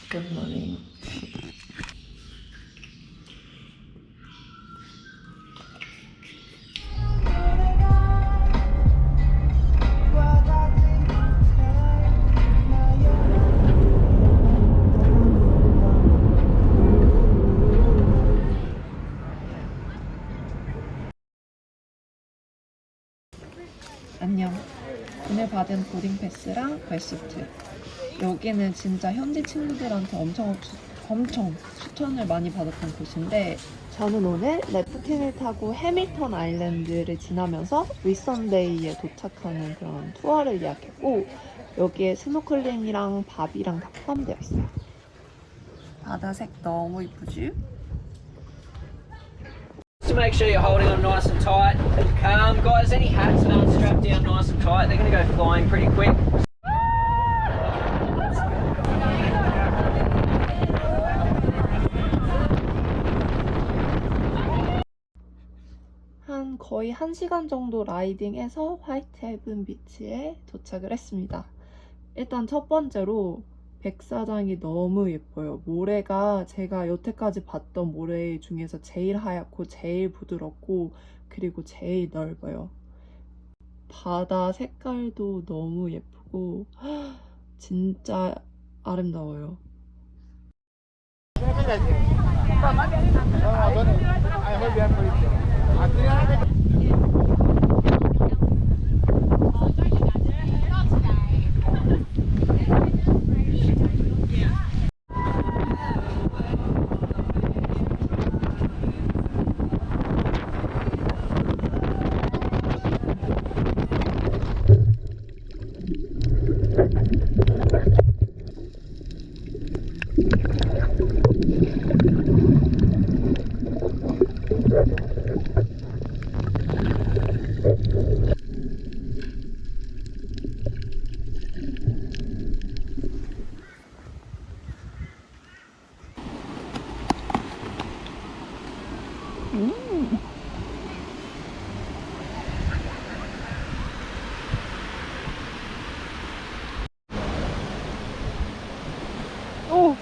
굿모닝. 안녕. 오늘 받은 보딩 패스랑 벌시트. 여기는 진짜 현지 친구들한테 엄청 추천을 많이 받았던 곳인데, 저는 오늘 래프팅을 타고 해밀턴 아일랜드를 지나면서 윗선데이에 도착하는 그런 투어를 예약했고, 여기에 스노클링이랑 밥이랑 다 포함되어 있어요. 바다색 너무 이쁘지? To make sure you're holding on nice and tight. Guys, any hats that aren't strapped down nice and tight, they're going to go flying pretty quick. 거의 1시간 정도 라이딩해서 화이트 헤븐 비치에 도착을 했습니다. 일단 첫 번째로 백사장이 너무 예뻐요. 모래가 제가 여태까지 봤던 모래 중에서 제일 하얗고 제일 부드럽고 그리고 제일 넓어요. 바다 색깔도 너무 예쁘고 진짜 아름다워요. 오.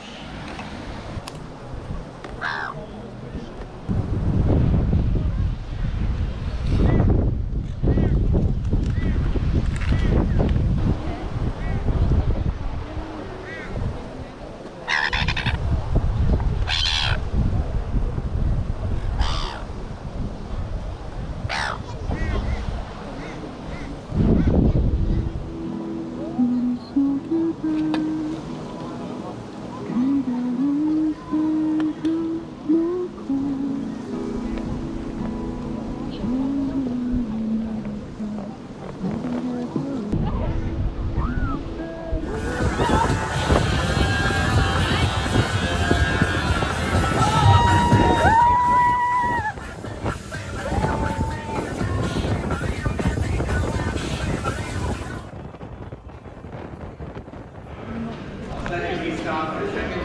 Then if we start for a second.